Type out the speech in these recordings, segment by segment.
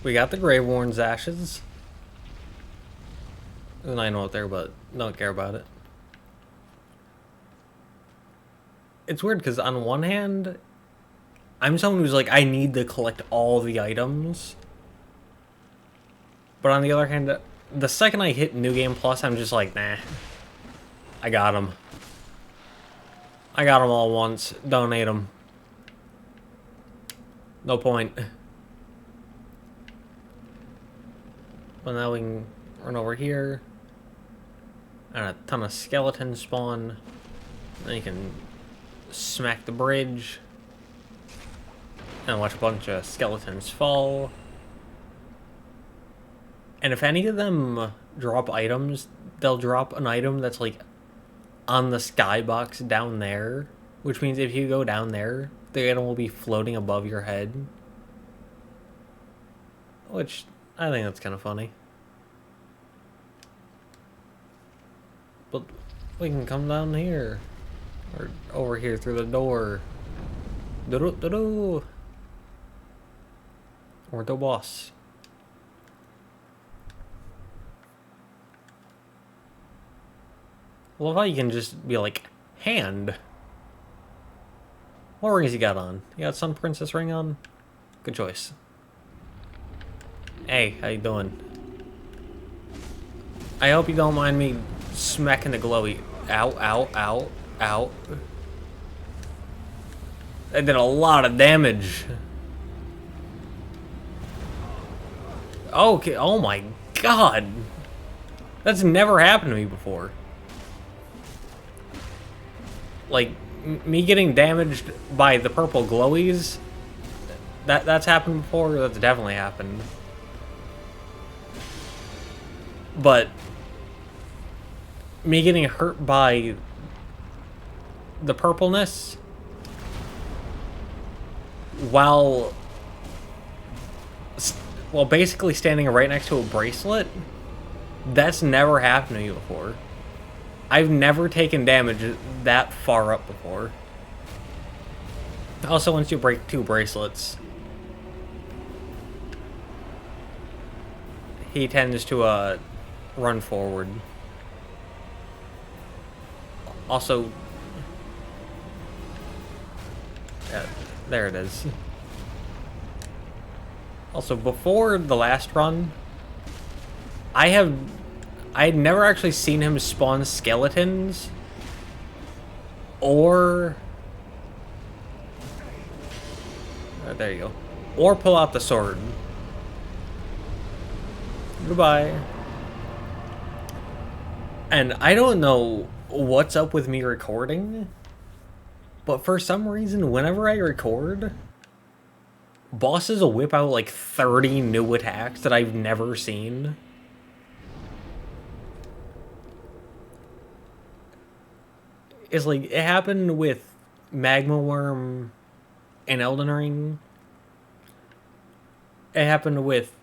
We got the Grave Warren's ashes. And I know it there, but don't care about it. It's weird because on one hand, I'm someone who's like, I need to collect all the items. But on the other hand, the second I hit New Game Plus, I'm just like, nah. I got them. I got them all once. Donate them. No point. Well, now we can run over here. And a ton of skeletons spawn. Then you can smack the bridge. And watch a bunch of skeletons fall. And if any of them drop items, they'll drop an item that's like on the skybox down there. Which means if you go down there, the item will be floating above your head. Which, I think that's kind of funny. But we can come down here. Or over here through the door. Do-do-do-do. Or the boss. I love how you can just be like, hand. What rings you got on? You got Sun Princess ring on? Good choice. Hey, how you doing? I hope you don't mind me smacking the glowy. Ow, ow, ow, ow. That did a lot of damage. Okay, oh my god. That's never happened to me before. Like, me getting damaged by the purple glowies, that's happened before, that's definitely happened. But me getting hurt by the purpleness while basically standing right next to a bracelet, that's never happened to me before. I've never taken damage that far up before. Also, once you break 2 bracelets, he tends to run forward. Also, there it is. Also, before the last run, I had never actually seen him spawn skeletons or there you go, or pull out the sword. Goodbye. And I don't know what's up with me recording, but for some reason, whenever I record, bosses will whip out like 30 new attacks that I've never seen. It's like, it happened with Magma Worm and Elden Ring. It happened with...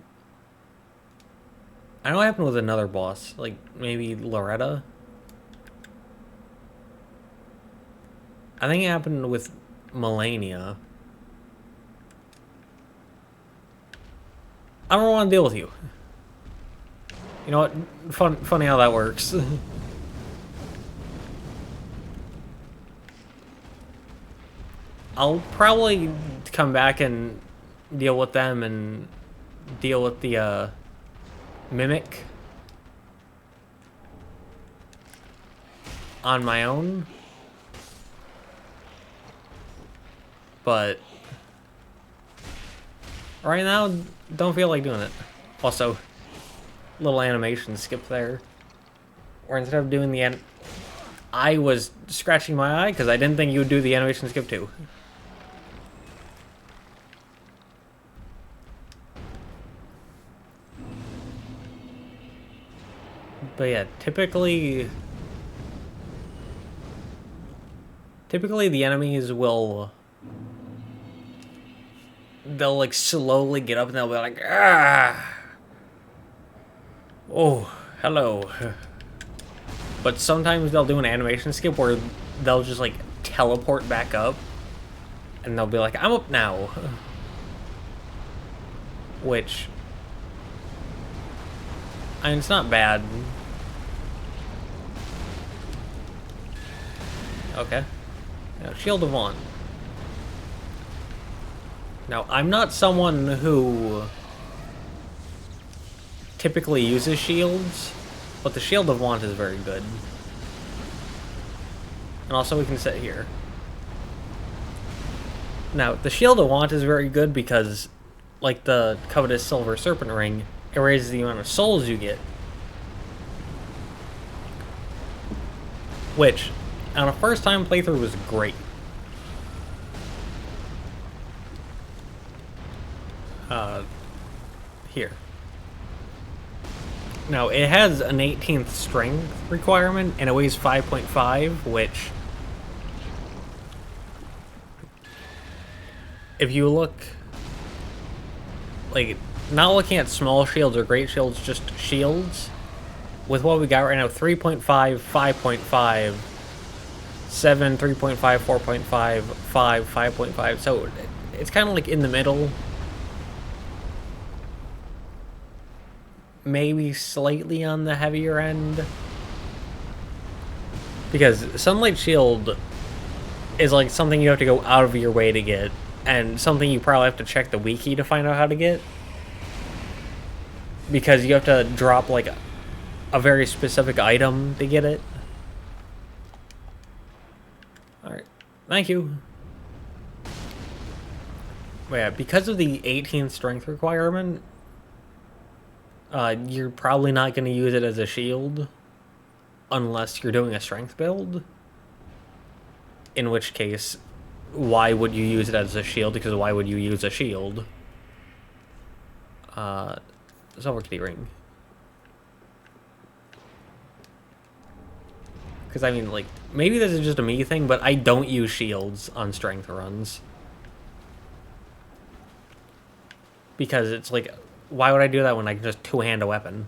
I know it happened with another boss, like maybe Loretta. I think it happened with Melania. I don't want to deal with you. You know what? Funny how that works. I'll probably come back and deal with them and deal with the Mimic on my own. But right now, don't feel like doing it. Also, little animation skip there. Or instead of doing the I was scratching my eye because I didn't think you would do the animation skip too. But yeah, typically the enemies will... they'll like slowly get up and they'll be like, ah! Oh, hello. But sometimes they'll do an animation skip where they'll just like teleport back up and they'll be like, I'm up now. Which I mean, it's not bad. Okay. Now, Shield of Want. Now, I'm not someone who typically uses shields, but the Shield of Want is very good. And also we can sit here. Now, the Shield of Want is very good because, like the Covetous Silver Serpent Ring, it raises the amount of souls you get. Which, on a first-time playthrough, was great. Here. Now, it has an 18th strength requirement, and it weighs 5.5, which... if you look... like, not looking at small shields or great shields, just shields. With what we got right now, 3.5, 5.5, 7, 3.5, 4.5, 5, 5.5. So, it's kind of like in the middle. Maybe slightly on the heavier end. Because Sunlight Shield is like something you have to go out of your way to get. And something you probably have to check the wiki to find out how to get. Because you have to drop like a very specific item to get it. Alright, thank you. But yeah, because of the 18th strength requirement, you're probably not going to use it as a shield unless you're doing a strength build. In which case, why would you use it as a shield? Because why would you use a shield? Silver Key Ring. Because, I mean, like, maybe this is just a me thing, but I don't use shields on strength runs. Because it's like, why would I do that when I can just two-hand a weapon?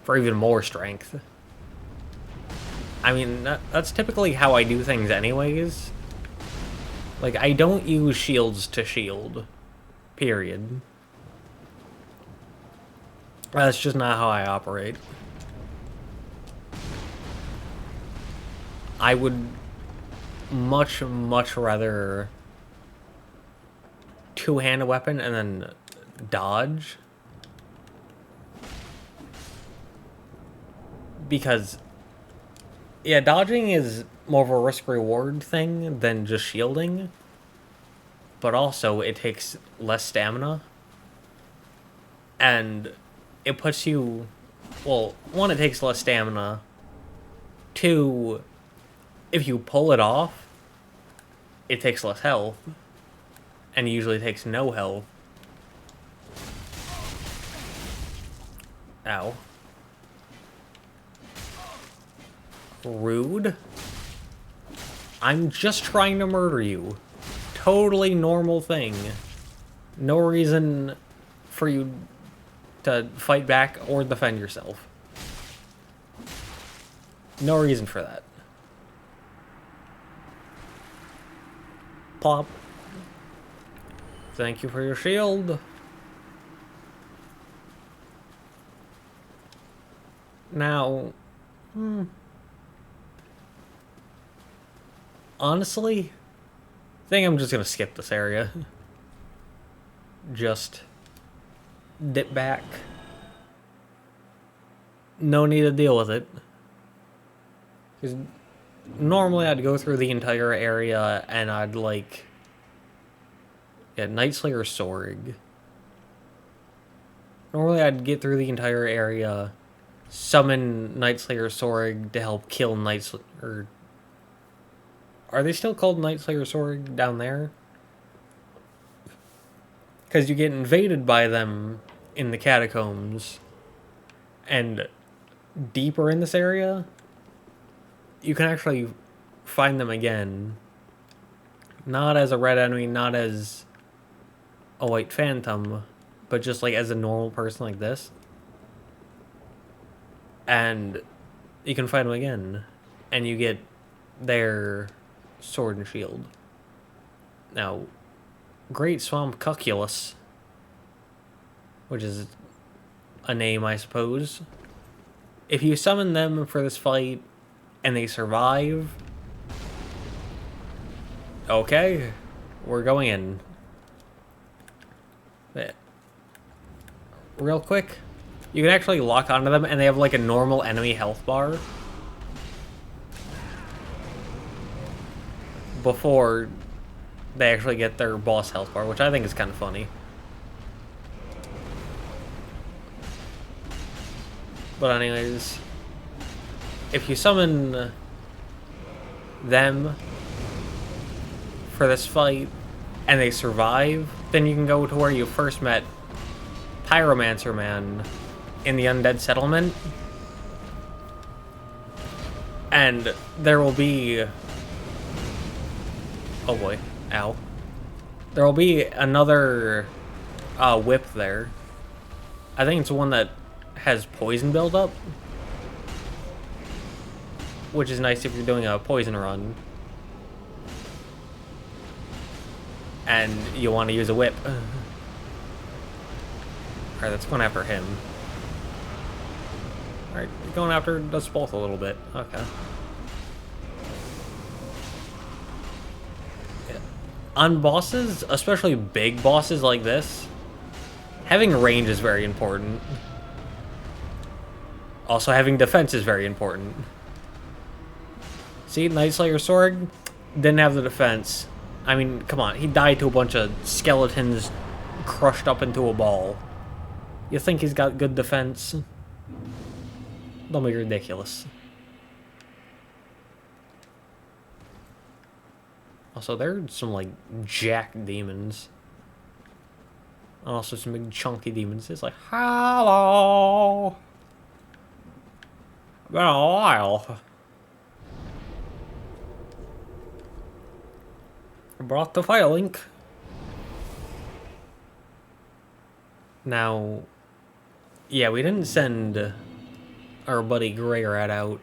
For even more strength. I mean, that's typically how I do things anyways. Like, I don't use shields to shield. Period. That's just not how I operate. I would much, much rather two-hand a weapon and then dodge. Because, yeah, dodging is more of a risk-reward thing than just shielding. But also, it takes less stamina. And it puts you... well, one, it takes less stamina. Two, if you pull it off, it takes less health. And usually takes no health. Ow. Rude. I'm just trying to murder you. Totally normal thing. No reason for you to fight back or defend yourself. No reason for that. Plop. Thank you for your shield. Now, honestly, I think I'm just gonna skip this area. Just dip back. No need to deal with it. Because normally I'd go through the entire area and I'd like... yeah, Nightslayer Sorg. Normally I'd get through the entire area, summon Nightslayer Sorg to help kill Nightslayer... are they still called Nightslayer Sorg down there? Because you get invaded by them in the catacombs, and deeper in this area, you can actually find them again. Not as a red enemy, not as a white phantom, but just like as a normal person like this. And you can find them again, and you get their sword and shield. Now, Great Swamp Cuculus, which is a name, I suppose. If you summon them for this fight and they survive, okay, we're going in. But real quick, you can actually lock onto them and they have like a normal enemy health bar before they actually get their boss health bar, which I think is kind of funny. But anyways, if you summon them for this fight and they survive, then you can go to where you first met Pyromancer Man in the Undead Settlement. And there will be... oh boy, ow. There will be another whip there. I think it's the one that has poison buildup, which is nice if you're doing a poison run and you want to use a whip. Alright, that's going after him. Alright, going after us both a little bit. Okay. Yeah. On bosses, especially big bosses like this, having range is very important. Also, having defense is very important. See, Night Slayer's sword didn't have the defense. I mean, come on, he died to a bunch of skeletons crushed up into a ball. You think he's got good defense? Don't be ridiculous. Also, there's some, like, jack demons. Also, some big chunky demons. It's like, hello! Been a while. I brought the Firelink. Now, yeah, we didn't send our buddy Greirat out.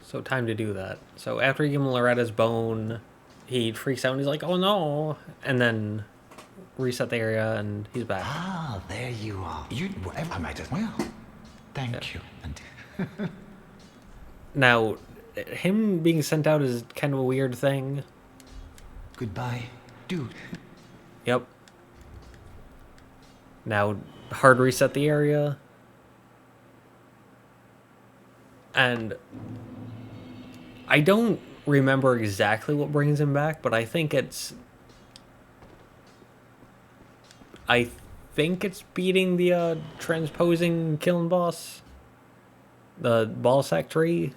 So time to do that. So after you give him Loretta's bone, he freaks out and he's like, oh no! And then reset the area and he's back. Ah, there you are. I might as well. Thank you. Now, him being sent out is kind of a weird thing. Goodbye, dude. Yep. Now, hard reset the area. And I don't remember exactly what brings him back, but I think it's beating the transposing killing boss. The ball sack tree.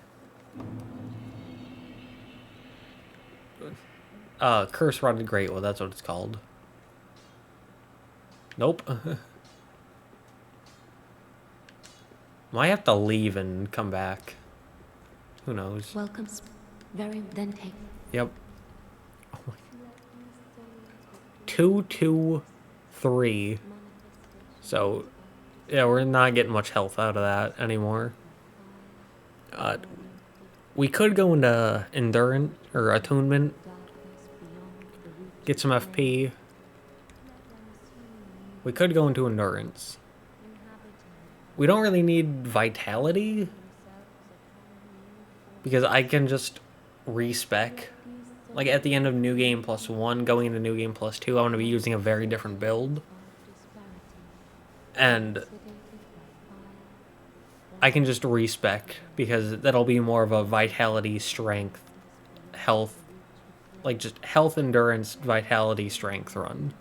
Curse Rotted Greatwood, that's what it's called. Nope. Might have to leave and come back. Who knows? Welcome. Very then take. Yep. Oh my. 2, 2, 3. So, yeah, we're not getting much health out of that anymore. We could go into Endurance or Attunement. Get some FP. We could go into Endurance. We don't really need Vitality, because I can just respec. Like at the end of New Game +1, going into New Game +2, I'm going to be using a very different build. And I can just respec, because that'll be more of a Vitality, Strength, Health, like just Health, Endurance, Vitality, Strength run.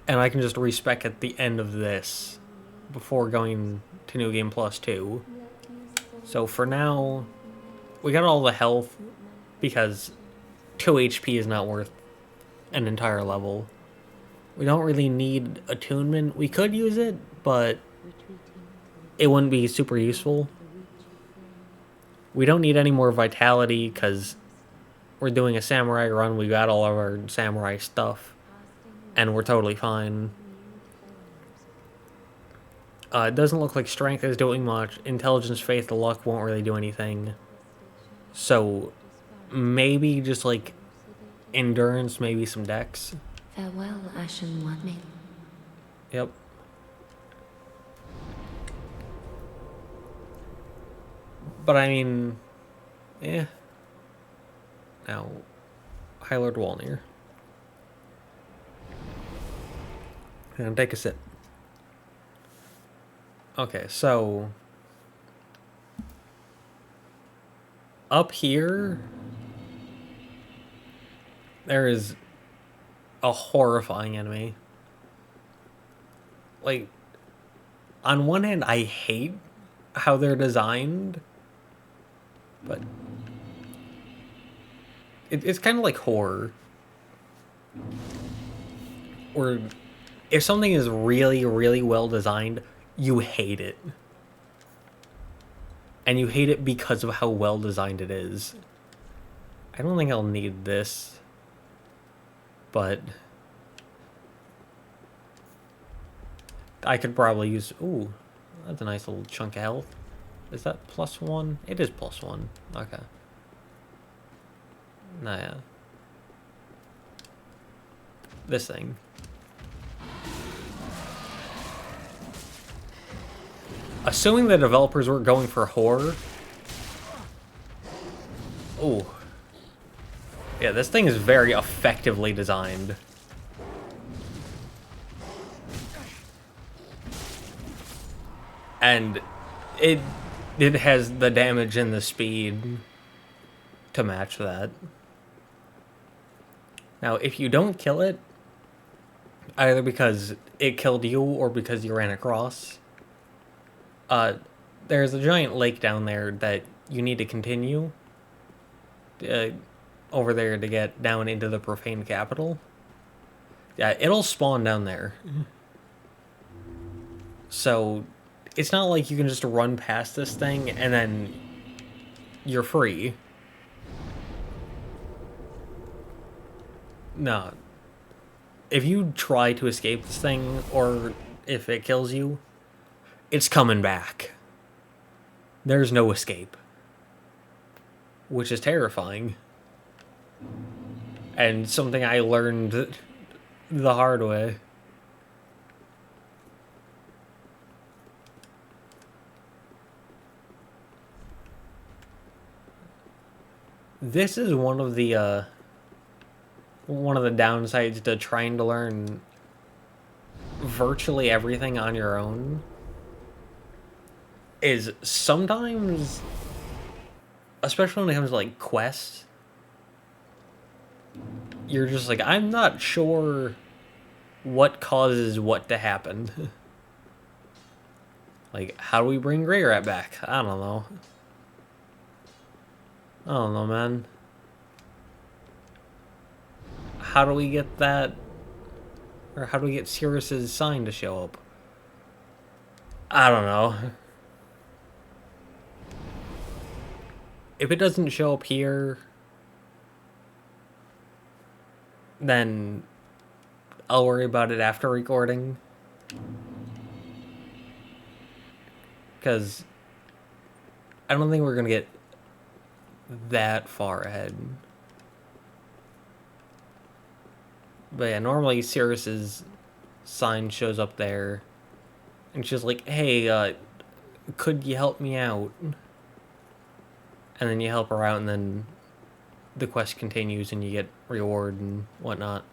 And I can just respec at the end of this before going to New Game +2. So for now, we got all the health because 2 HP is not worth an entire level. We don't really need attunement. We could use it, but it wouldn't be super useful. We don't need any more vitality because we're doing a samurai run. We got all of our samurai stuff. And we're totally fine. It doesn't look like strength is doing much. Intelligence, faith, luck won't really do anything. So maybe just like endurance, maybe some dex. Farewell, Ashen One. Yep. But I mean, yeah. Now, High Lord Walnir. And take a sip. Okay, so up here, there is a horrifying enemy. Like, on one hand, I hate how they're designed, but it's kind of like horror. Or if something is really, really well designed, you hate it. And you hate it because of how well designed it is. I don't think I'll need this. But I could probably use... Ooh, that's a nice little chunk of health. Is that +1? It is +1. Okay. Nah, yeah. This thing. Assuming the developers were going for horror... Ooh. Yeah, this thing is very effectively designed. And it has the damage and the speed to match that. Now, if you don't kill it, either because it killed you or because you ran across, there's a giant lake down there that you need to continue over there to get down into the profane capital. Yeah, it'll spawn down there. So it's not like you can just run past this thing and then you're free. No. If you try to escape this thing, or if it kills you, it's coming back. There's no escape. Which is terrifying. And something I learned the hard way. This is one of the downsides to trying to learn virtually everything on your own. Is sometimes, especially when it comes to like quests, you're just like, I'm not sure what causes what to happen. Like, how do we bring Greirat back? I don't know. I don't know, man. How do we get that? Or how do we get Sirius's sign to show up? I don't know. If it doesn't show up here, then I'll worry about it after recording. Because I don't think we're going to get that far ahead. But yeah, normally Sirius's sign shows up there. And she's like, hey, could you help me out? And then you help her out, and then the quest continues, and you get reward and whatnot.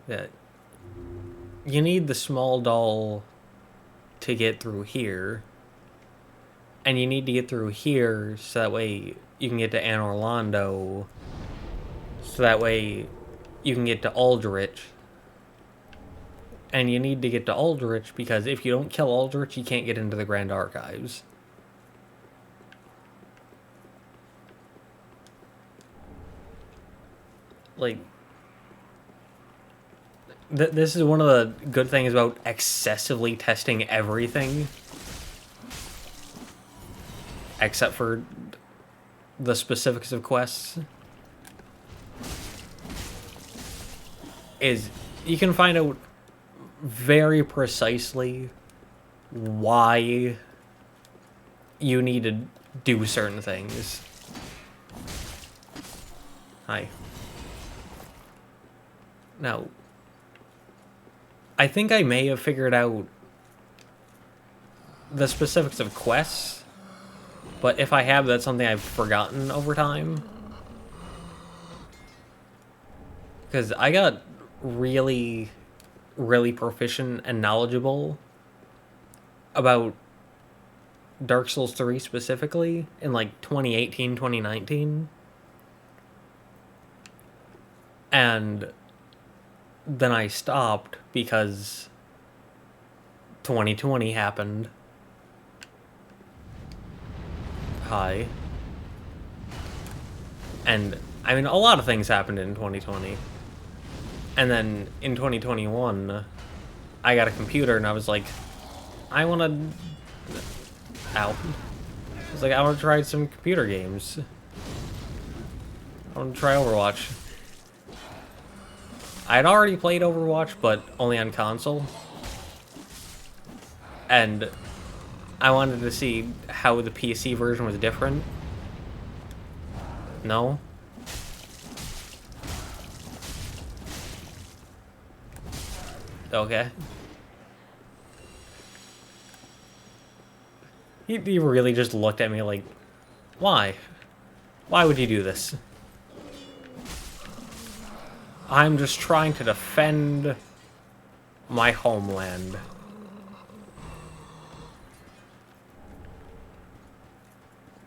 Yeah. You need the small doll to get through here. And you need to get through here so that way you can get to Anor Londo. So that way you can get to Aldrich. And you need to get to Aldrich because if you don't kill Aldrich, you can't get into the Grand Archives. Like, this is one of the good things about excessively testing everything. Except for the specifics of quests. Is you can find out very precisely why you need to do certain things. Hi. Now, I think I may have figured out the specifics of quests, but if I have, that's something I've forgotten over time. Because I got really, really proficient and knowledgeable about Dark Souls 3 specifically in like 2018, 2019. And then I stopped because 2020 happened. Hi. And, I mean, a lot of things happened in 2020. And then, in 2021, I got a computer and I was like, I want to... Ow. I was like, I want to try some computer games. I want to try Overwatch. I had already played Overwatch, but only on console. And I wanted to see how the PC version was different. No? Okay. He really just looked at me like, why? Why would you do this? I'm just trying to defend my homeland.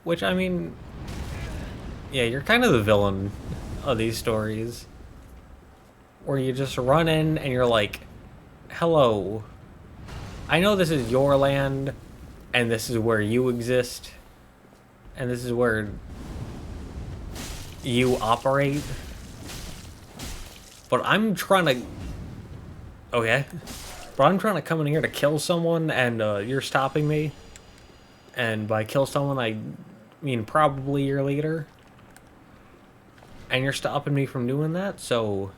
Which, I mean, yeah, you're kind of the villain of these stories. Where you just run in and you're like, hello, I know this is your land, and this is where you exist, and this is where you operate. But I'm trying to... Okay. But I'm trying to come in here to kill someone, and you're stopping me. And by kill someone, I mean probably your leader. And you're stopping me from doing that, so...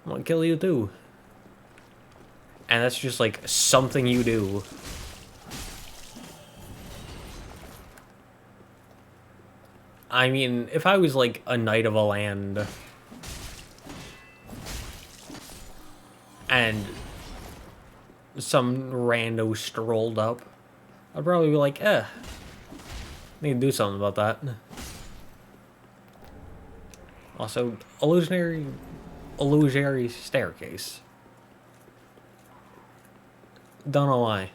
I'm gonna kill you too. And that's just like something you do. I mean, if I was like a knight of a land and some rando strolled up, I'd probably be like, need to do something about that. Also, illusionary staircase. Don't know why.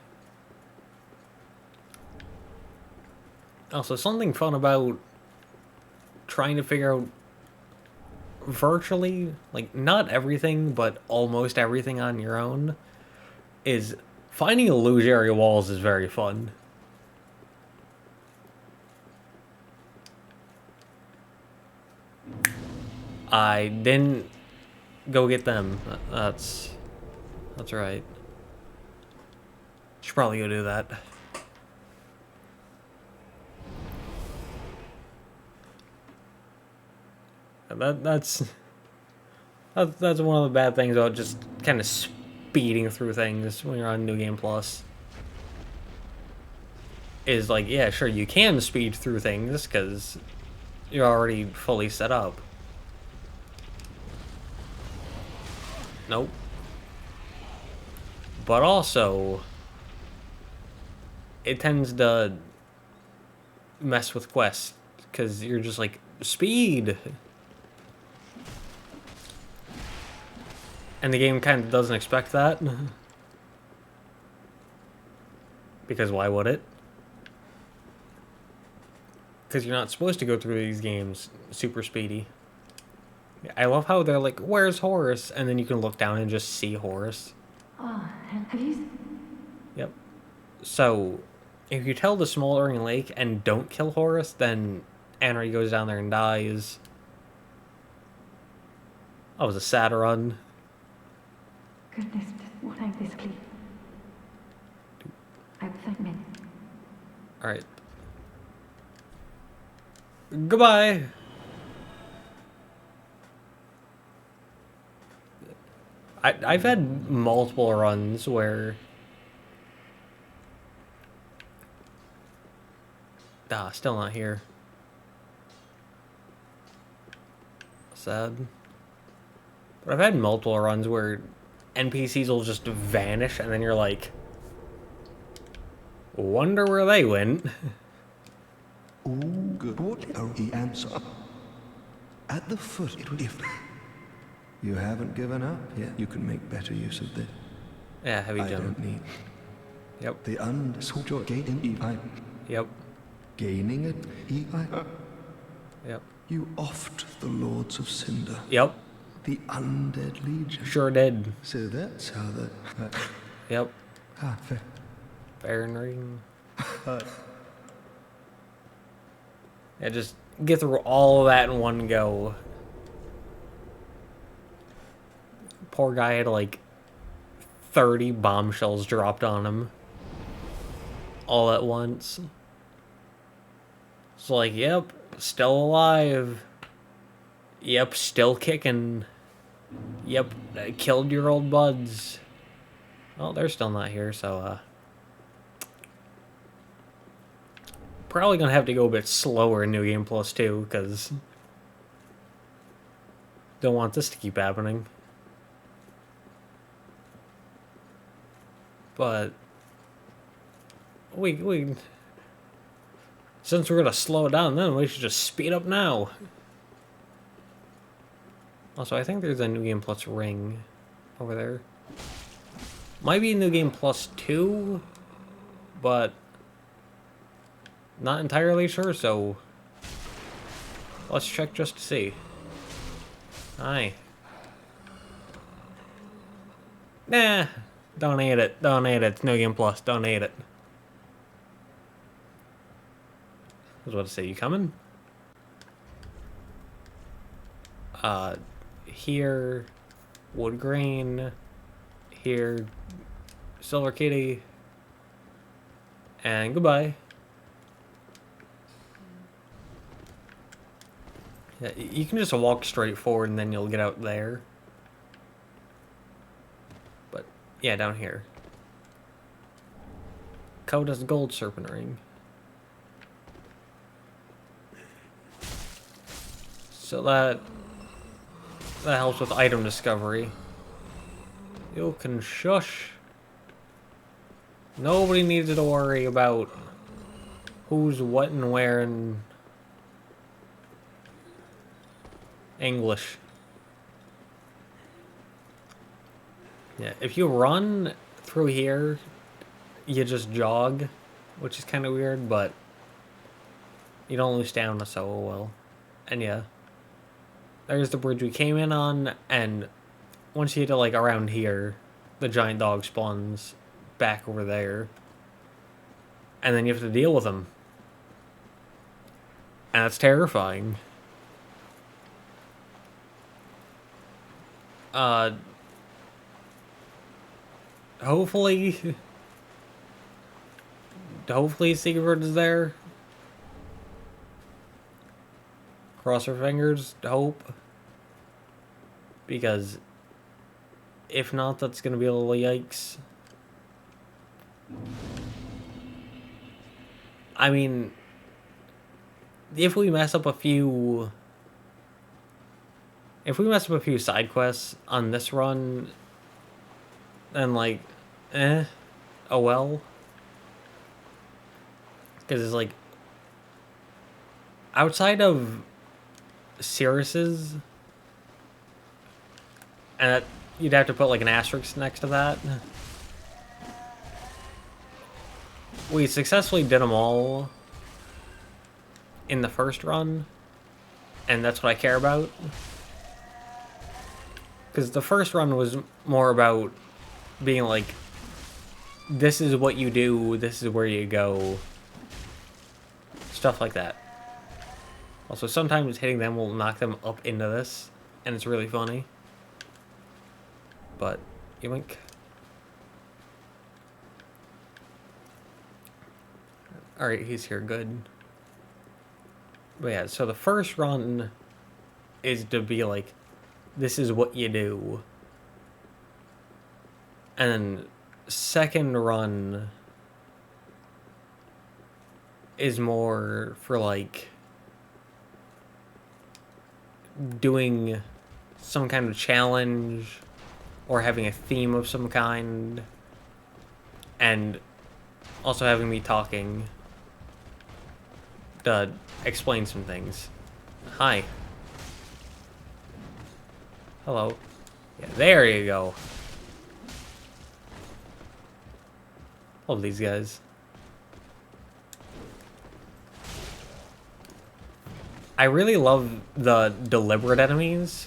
Also, something fun about trying to figure out virtually, like, not everything, but almost everything on your own, is finding illusionary walls is very fun. I didn't go get them. That's right. Should probably go do that. That's one of the bad things about just kind of speeding through things when you're on New Game Plus. Is like, yeah, sure, you can speed through things because you're already fully set up. Nope. But also, it tends to mess with quests because you're just like, speed! And the game kind of doesn't expect that. Because why would it? Because you're not supposed to go through these games super speedy. I love how they're like, where's Horus? And then you can look down and just see Horus. Oh, have you... Yep. So, if you tell the Smouldering Lake and don't kill Horus, then Anor goes down there and dies. That was a sad run. Goodness, what ain't this clean? I thank me. Alright. Goodbye! I've had multiple runs where... still not here. Sad. But I've had multiple runs where NPCs will just vanish, and then you're like, wonder where they went. All good. What are the answer? At the foot, it would if you haven't given up yet. You can make better use of this. Yeah, heavy I jump. don't need Yep. the unsought gaining EI. Yep. Gaining it EI. Yep. You offed the Lords of Cinder. Yep. The Undead Legion. Sure did. So that's how the Yep. fair. Baron Ring. Yeah, just get through all of that in one go. Poor guy had like 30 bombshells dropped on him all at once. It's like, yep, still alive. Yep, still kicking. Yep, killed your old buds. Well, they're still not here, so probably gonna have to go a bit slower in New Game Plus 2, because don't want this to keep happening. But we since we're gonna slow it down, then we should just speed up now. Also, I think there's a New Game Plus ring over there. Might be New Game Plus 2, but not entirely sure, so let's check just to see. Hi. Nah, don't eat it. Don't eat it. It's New Game Plus. Don't eat it. I was about to say, you coming? Here, Wood Grain. Here, Silver Kitty. And goodbye. Yeah, you can just walk straight forward and then you'll get out there. But, yeah, down here. Coda's Gold Serpent Ring. So that helps with item discovery. You can shush. Nobody needs to worry about who's what and where in English. Yeah, if you run through here, you just jog, which is kind of weird, but you don't lose stamina so well. And yeah, there's the bridge we came in on, and once you get to like around here, the giant dog spawns back over there, and then you have to deal with them, and that's terrifying. Hopefully Sigurd is there. Cross our fingers, hope. Because if not, that's gonna be a little yikes. I mean, if we mess up a few side quests on this run, then like, oh well. Because it's like, outside of Cirrus's, and you'd have to put like an asterisk next to that. We successfully did them all in the first run, and that's what I care about. Because the first run was more about being like, this is what you do, this is where you go. Stuff like that. Also, sometimes hitting them will knock them up into this, and it's really funny. But, yoink. Alright, he's here, good. But yeah, so the first run is to be like, this is what you do. And then second run is more for like doing some kind of challenge or having a theme of some kind, and also having me talking to explain some things. Hi. Hello. Yeah, there you go. Love these guys. I really love the deliberate enemies,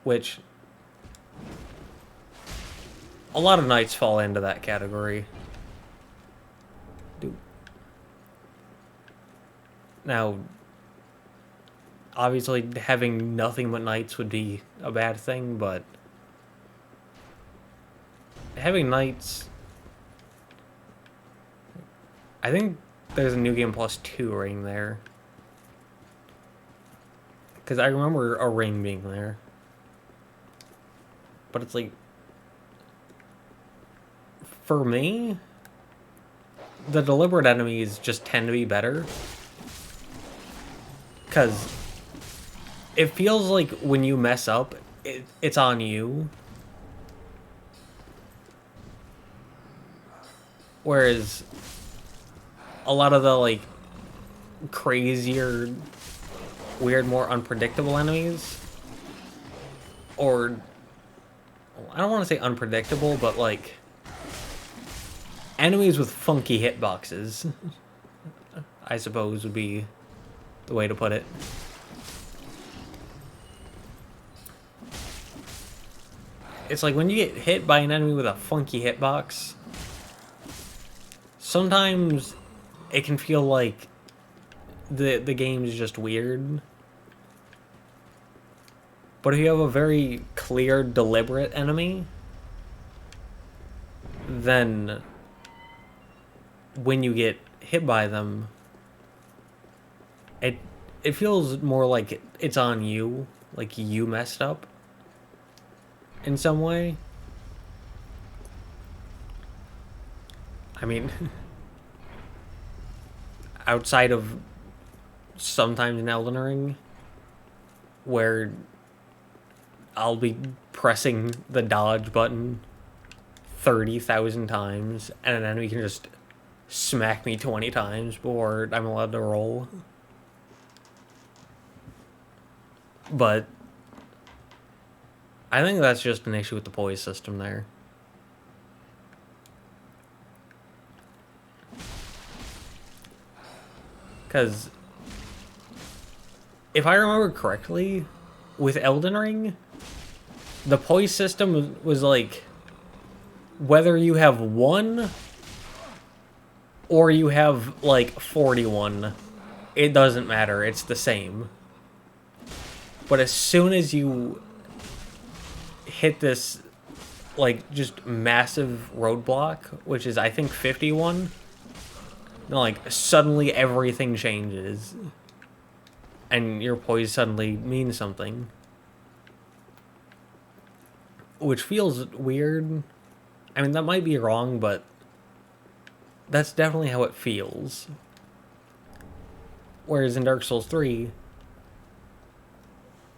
which a lot of knights fall into that category. Now, obviously having nothing but knights would be a bad thing, but having knights, I think there's a New Game Plus 2 ring there. Because I remember a ring being there. But it's like, for me, the deliberate enemies just tend to be better. Because it feels like when you mess up, it's on you. Whereas a lot of the, like, crazier, weird, more unpredictable enemies, or, I don't want to say unpredictable, but, like, enemies with funky hitboxes, I suppose would be the way to put it. It's like when you get hit by an enemy with a funky hitbox, sometimes it can feel like the game is just weird. But if you have a very clear, deliberate enemy, then when you get hit by them, it feels more like it's on you, like you messed up in some way. I mean, outside of sometimes in Elden Ring, where I'll be pressing the dodge button 30,000 times, and an enemy can just smack me 20 times before I'm allowed to roll. But I think that's just an issue with the poise system there. Because if I remember correctly, with Elden Ring, the poise system was like, whether you have 1 or you have like 41, it doesn't matter, it's the same. But as soon as you hit this, like, just massive roadblock, which is, I think, 51, like, suddenly everything changes. And your poise suddenly means something. Which feels weird. I mean, that might be wrong, but that's definitely how it feels. Whereas in Dark Souls 3,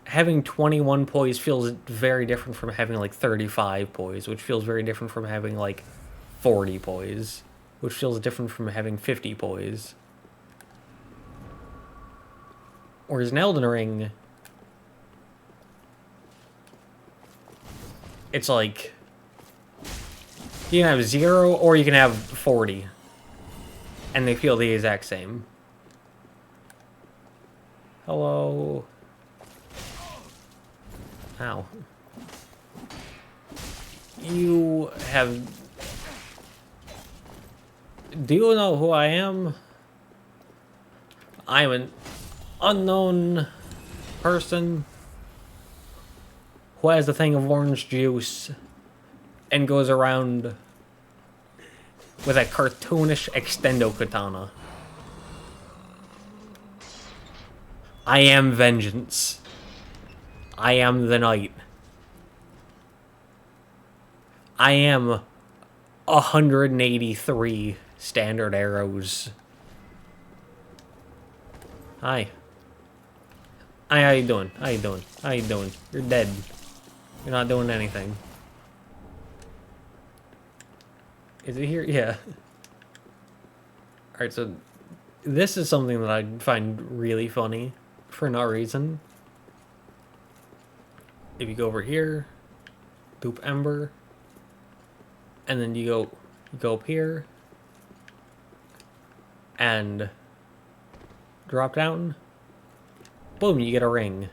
having 21 poise feels very different from having, like, 35 poise, which feels very different from having, like, 40 poise, which feels different from having 50 poise. Whereas in Elden Ring, it's like, you can have 0 or you can have 40, and they feel the exact same. Hello. Ow. You have... Do you know who I am? I'm an unknown person who has a thing of orange juice and goes around with a cartoonish extendo katana. I am vengeance. I am the knight. I am 183 standard arrows. Hi. Hi, how you doing? How you doing? How you doing? You're dead. You're not doing anything. Is it here? Yeah. Alright, so this is something that I find really funny for no reason. If you go over here, Boop Ember, and then you go up here, and drop down, boom, you get a ring.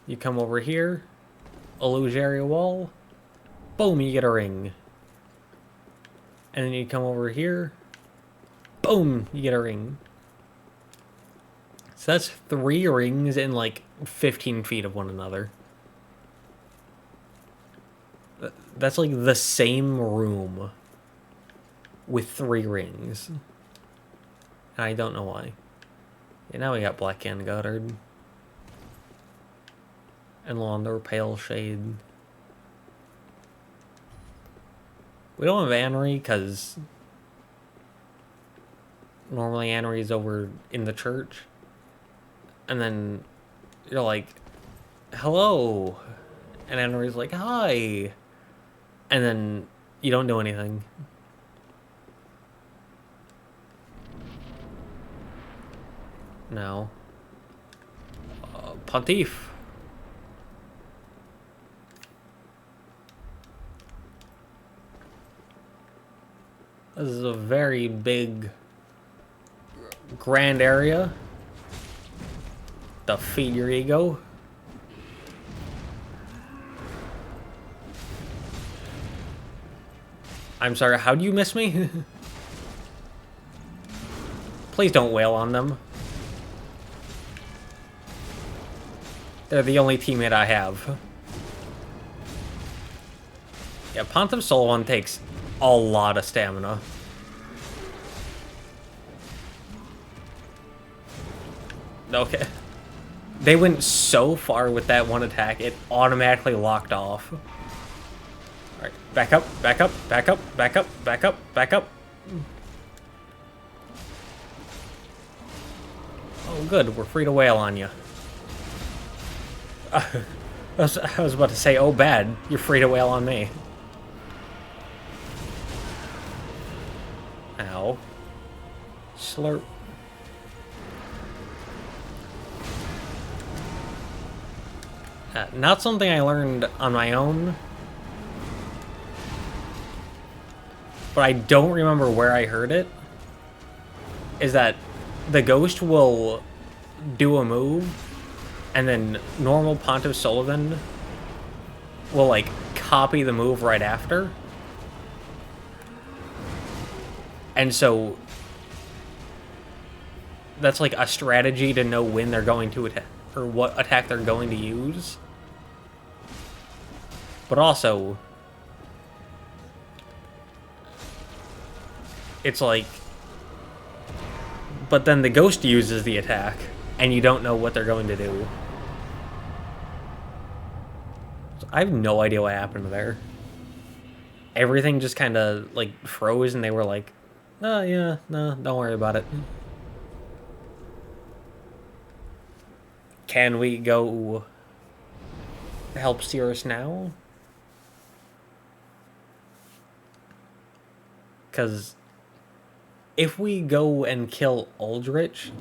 You come over here, illusory wall, boom, you get a ring. And then you come over here, boom, you get a ring. So that's 3 rings in like 15 feet of one another. That's like the same room with 3 rings. And I don't know why. Yeah, now we got Black and Goddard. And Londo, Pale Shade. We don't have Anri because normally Anri is over in the church. And then you're like, hello. And Anri's like, hi. And then you don't do anything. No. Pontiff. This is a very big, grand area. Defeat your ego. I'm sorry, how do you miss me? Please don't wail on them. They're the only teammate I have. Yeah, Pontiff Solon takes a lot of stamina. Okay. They went so far with that one attack, it automatically locked off. Alright, back up, back up, back up, back up, back up, back up. Oh good, we're free to wail on you. I was about to say, oh bad, you're free to wail on me. Ow. Slurp. Not something I learned on my own. But I don't remember where I heard it. Is that the ghost will do a move, and then normal Pontiff Sullivan will, like, copy the move right after. And so that's like a strategy to know when they're going to attack, or what attack they're going to use. But also, it's like, but then the ghost uses the attack, and you don't know what they're going to do. So I have no idea what happened there. Everything just kind of, like, froze, and they were like, oh, yeah, no, don't worry about it. Can we go help Cirrus now? Because if we go and kill Aldrich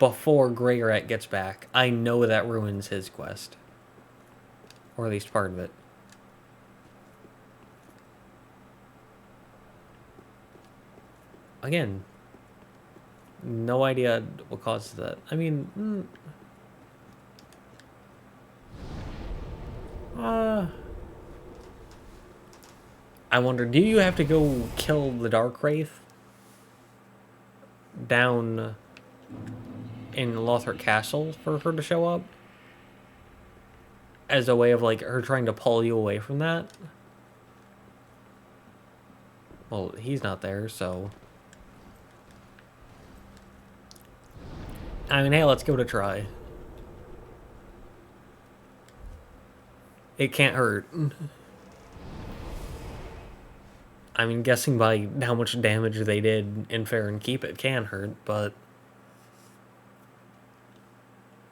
before Greirat gets back, I know that ruins his quest. Or at least part of it. Again, no idea what causes that. I mean, I wonder, do you have to go kill the Dark Wraith down in Lothric Castle for her to show up? As a way of, like, her trying to pull you away from that? Well, he's not there, so... I mean, hey, let's give it a try. It can't hurt. I mean, guessing by how much damage they did in Fair and Keep it can hurt, but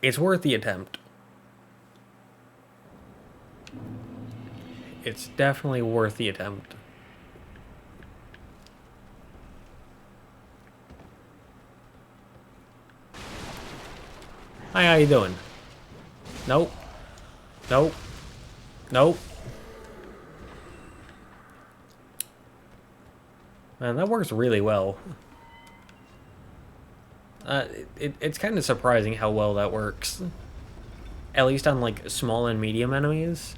it's worth the attempt. It's definitely worth the attempt. Hi, how you doing? Nope. Nope. Nope. Man, that works really well. It's kind of surprising how well that works. At least on, like, small and medium enemies.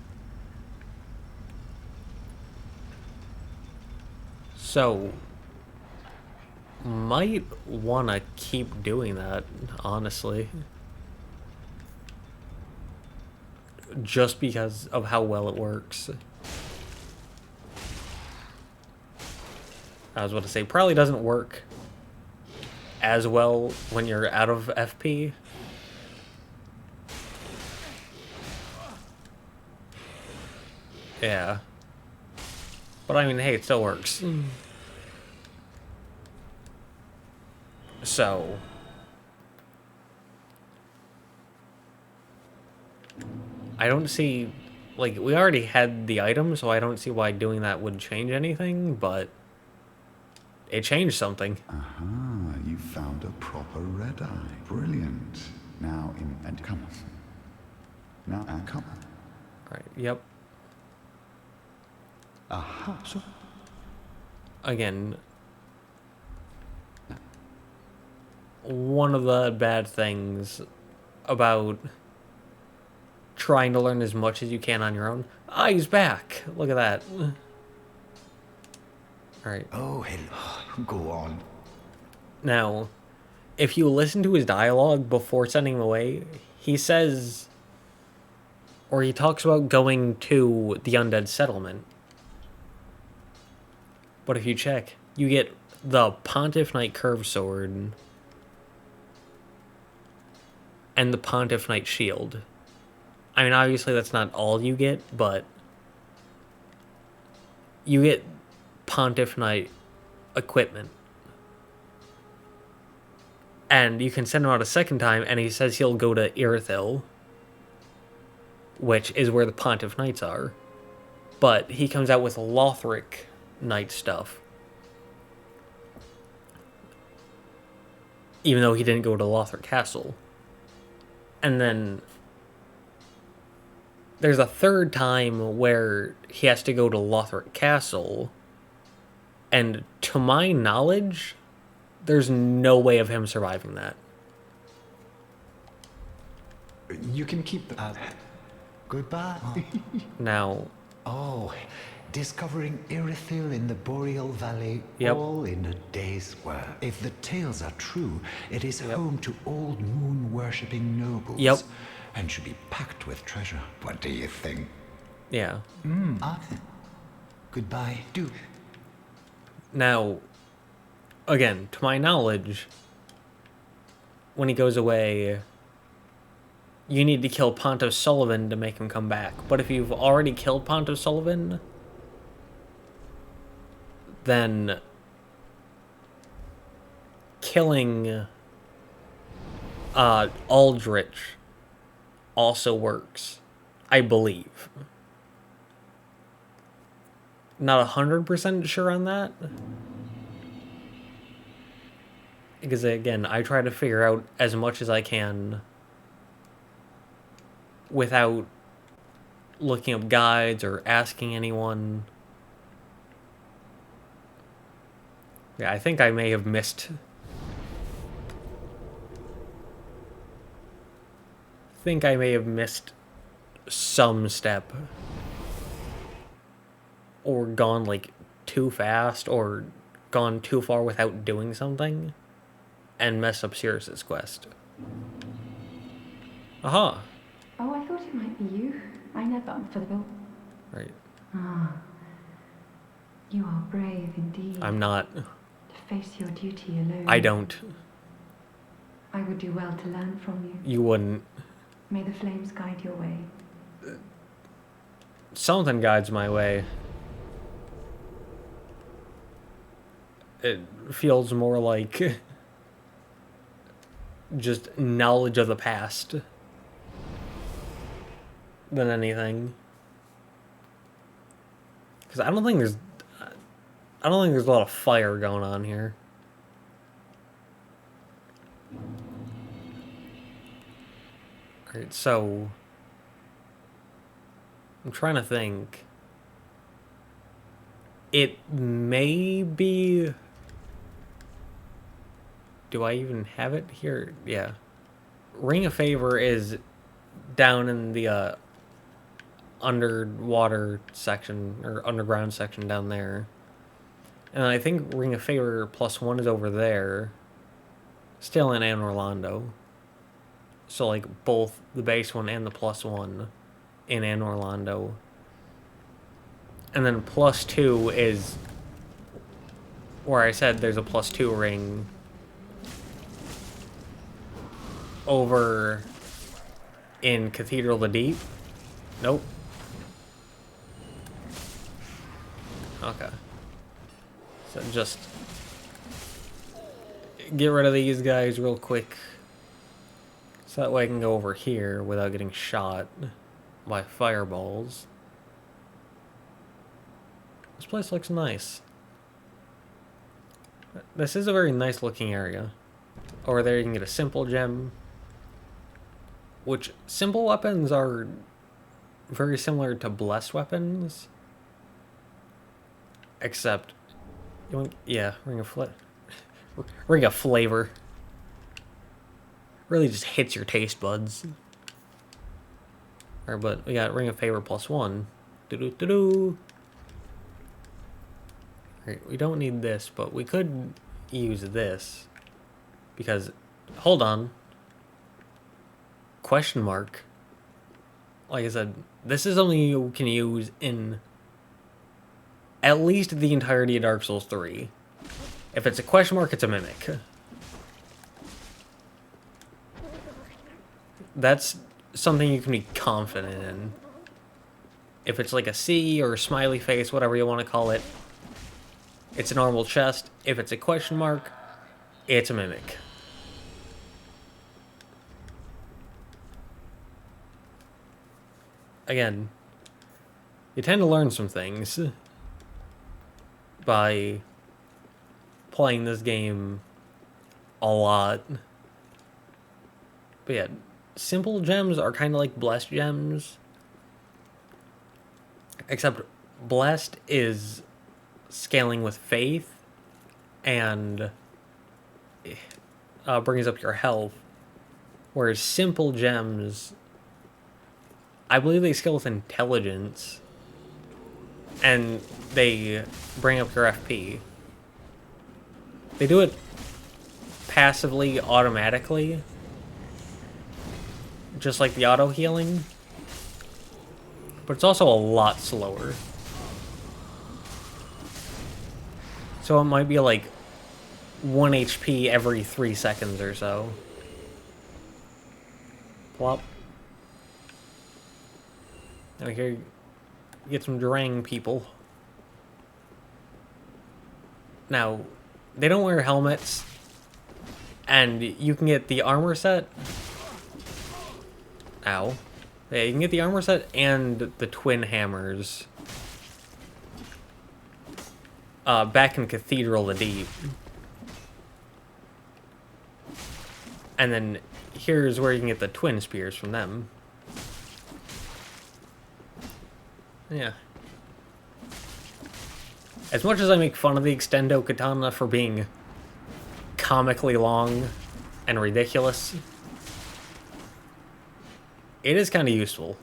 So, might want to keep doing that, honestly. Just because of how well it works. I was about to say, probably doesn't work as well when you're out of FP. Yeah. But I mean, hey, it still works. So... I don't see... Like, we already had the item, so I don't see why doing that would change anything, but... It changed something. Aha, you found a proper red eye. Brilliant. Now, and come on. Now, and come on. Right, yep. Aha, so... Again... One of the bad things about trying to learn as much as you can on your own. Ah, he's back. Look at that. Alright. Oh, hello. Go on. Now, if you listen to his dialogue before sending him away, he says... Or he talks about going to the undead settlement. But if you check, you get the Pontiff Knight Curved Sword... and the Pontiff Knight Shield. I mean, obviously that's not all you get, but you get Pontiff Knight equipment. And you can send him out a second time, and he says he'll go to Irithyll, which is where the Pontiff Knights are. But he comes out with Lothric Knight stuff. Even though he didn't go to Lothric Castle. And then there's a third time where he has to go to Lothric Castle, and to my knowledge, there's no way of him surviving that. You can keep the... goodbye. Now... Oh, discovering Irithyll in the Boreal Valley, Yep. all in a day's work. If the tales are true, it is home to old moon-worshipping nobles. Yep. And should be packed with treasure. What do you think? Yeah. Goodbye. Do. Now, again, to my knowledge, when he goes away, you need to kill Pontiff Sullivan to make him come back. But if you've already killed Pontiff Sullivan, then killing Aldrich also works, I believe. Not 100% sure on that. Because, again, I try to figure out as much as I can without looking up guides or asking anyone. Yeah, I think I may have missed... some step. Or gone, like, too fast, or gone too far without doing something, and messed up Sirius's quest. Aha! Oh, I thought it might be you. I never for the bill. Right. Ah, you are brave indeed. I'm not. To face your duty alone. I don't. I would do well to learn from you. You wouldn't. May the flames guide your way. Something guides my way. It feels more like just knowledge of the past than anything. Because I don't think there's a lot of fire going on here. Alright, so I'm trying to think. It may be... Do I even have it here? Yeah. Ring of Favor is down in the underwater section, or underground section down there. And I think Ring of Favor +1 is over there. Still in Anor Londo. So, like, both the base one and the +1 in Anor Londo. And then +2 is where I said there's a +2 ring over in Cathedral the Deep. Nope. Okay. So just get rid of these guys real quick. So that way I can go over here without getting shot by fireballs. This place looks nice. This is a very nice looking area. Over there you can get a simple gem. Which, simple weapons are very similar to blessed weapons. Except, yeah, Ring of Flavor. Really just hits your taste buds. Alright, but we got Ring of Favor +1. Doo-doo-doo-doo. Alright, we don't need this, but we could use this. Because, hold on. Question mark. Like I said, this is something you can use in at least the entirety of Dark Souls 3. If it's a question mark, it's a mimic. That's something you can be confident in. If it's like a C or a smiley face, whatever you want to call it, it's a normal chest. If it's a question mark, it's a mimic. Again, you tend to learn some things by playing this game a lot. But yeah, simple gems are kind of like blessed gems. Except blessed is scaling with faith and brings up your health. Whereas simple gems, I believe they scale with intelligence. And they bring up your FP. They do it passively, automatically. Just like the auto healing. But it's also a lot slower. So it might be like 1 HP every 3 seconds or so. Plop. Now here, get some Drang people. Now, they don't wear helmets. And you can get the armor set. Ow. Yeah, you can get the armor set and the twin hammers. Back in Cathedral the Deep. And then here's where you can get the twin spears from them. Yeah. As much as I make fun of the Extendo Katana for being comically long and ridiculous, it is kind of useful.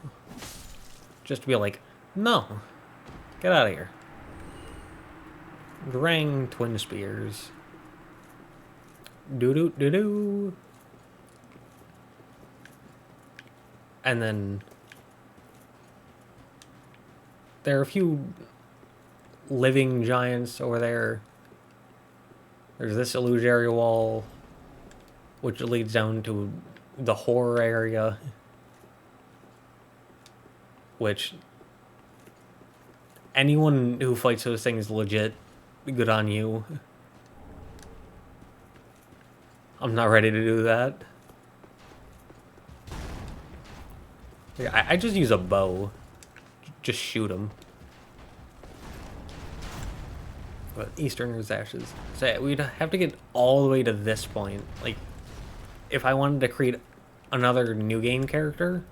Just to be like, no, get out of here. Drang twin spears. Doo-doo-doo-doo. And then there are a few living giants over there. There's this illusory wall, which leads down to the horror area, which anyone who fights those things legit, good on you. I'm not ready to do that. Yeah, I just use a bow. Just shoot them. But Easterner's Ashes. So we'd have to get all the way to this point. Like, if I wanted to create another new game character,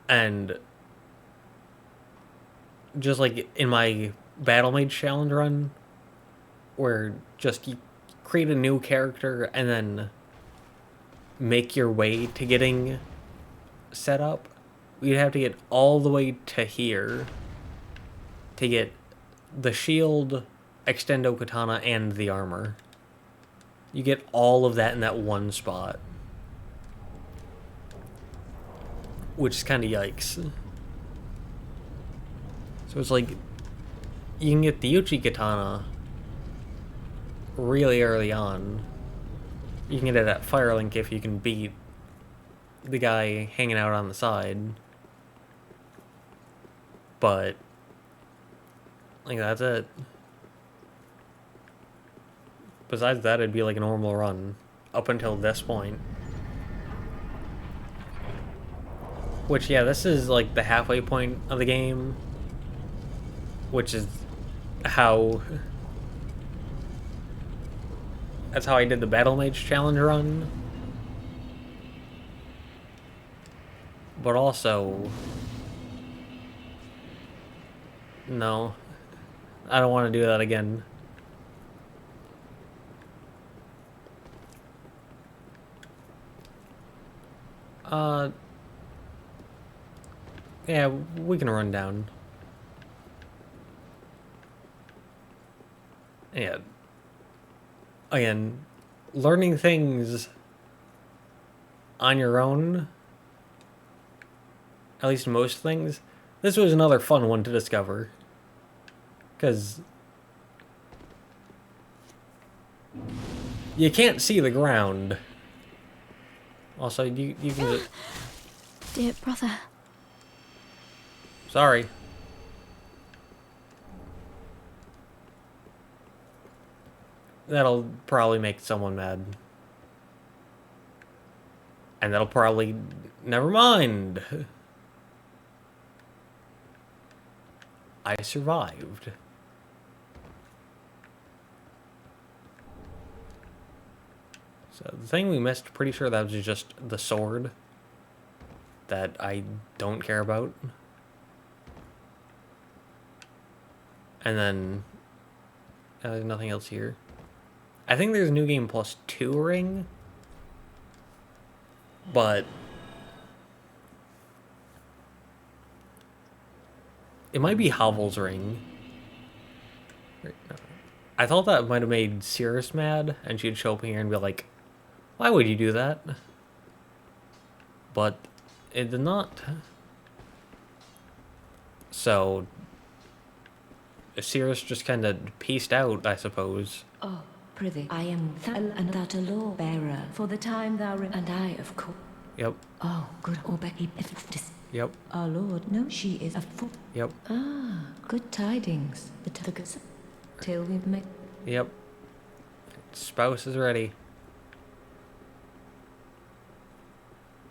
and just like in my Battle Mage Challenge run, where just you create a new character and then make your way to getting set up, we'd have to get all the way to here to get the shield, extendo katana, and the armor. You get all of that in that one spot, which is kind of yikes. So it's like you can get the Uchi katana really early on. You can get it at Firelink if you can beat the guy hanging out on the side. But like, that's it. Besides that, it'd be like a normal run up until this point. Which, yeah, this is like the halfway point of the game, which is how... That's how I did the Battle Mage Challenge run. But also... No. I don't want to do that again. Yeah, we can run down. Yeah. Again, learning things on your own, at least most things, this was another fun one to discover. Because you can't see the ground. Also, you can just... Dear brother. Sorry. That'll probably make someone mad. And that'll probably... Never mind. I survived. So the thing we missed, pretty sure that was just the sword that I don't care about. And then there's nothing else here. I think there's New Game Plus 2 ring, but it might be Hovel's ring. I thought that might have made Cirrus mad, and she'd show up here and be like, why would you do that? But it did not. So Cirrus just kind of pieced out, I suppose. Oh, prithee, I am and that a law bearer for the time thou and I, of course. Yep. Oh, good, or Becky, Yep. our Lord, no, she is a fool. Yep. Ah, good tidings. The tickets till we make. Yep. Spouse is ready.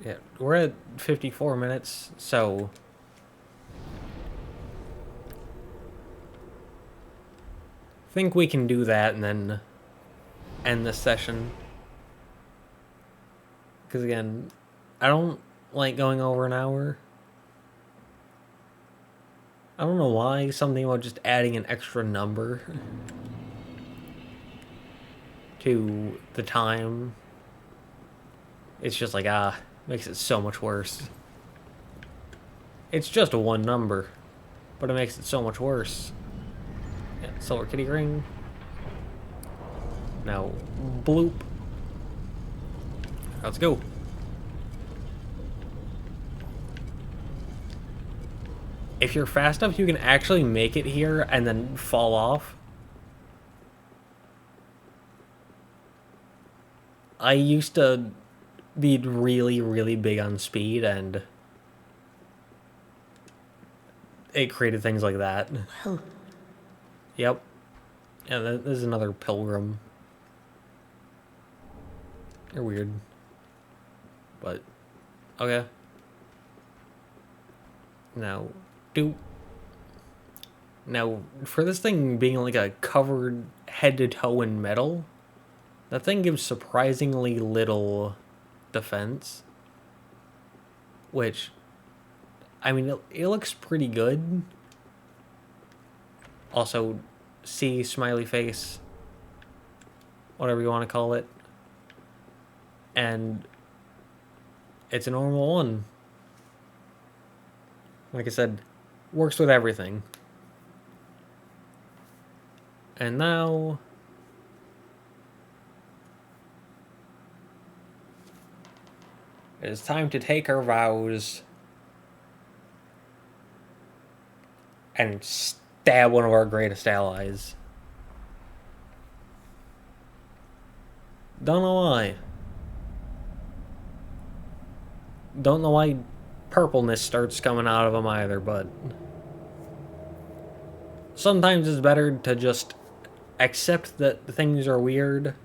Yeah, we're at 54 minutes, so think we can do that and then end this session. Because again, I don't like going over an hour. I don't know why, something about just adding an extra number to the time. It's just like, makes it so much worse. It's just a one number, but it makes it so much worse. Yeah, Silver Kitty ring. Now, bloop. Let's go. If you're fast enough, you can actually make it here and then fall off. I used to be really, really big on speed, and it created things like that. Well. Yep. Yeah, this is another pilgrim. You're weird. But, okay. Now, Now, for this thing being like a covered head to toe in metal, that thing gives surprisingly little defense. Which, I mean, it looks pretty good. Also, see smiley face, whatever you want to call it. And it's a normal one. Like I said, works with everything. And now... it is time to take our vows and stab one of our greatest allies. Don't know why. Don't know why purpleness starts coming out of them either, but... sometimes it's better to just accept that things are weird.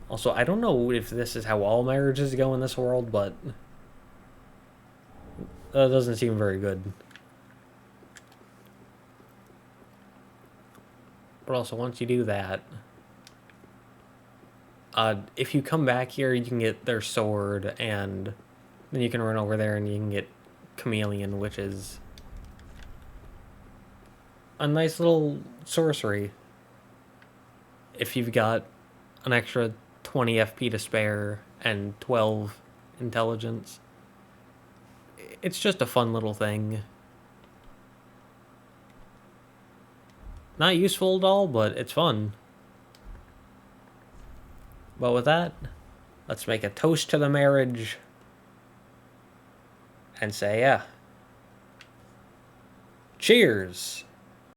Also, I don't know if this is how all marriages go in this world, but... that doesn't seem very good. But also, once you do that... if you come back here, you can get their sword, and then you can run over there and you can get Chameleon, which is a nice little sorcery. If you've got an extra 20 FP to spare and 12 intelligence. It's just a fun little thing. Not useful at all, but it's fun. But with that, let's make a toast to the marriage and say, yeah. Cheers!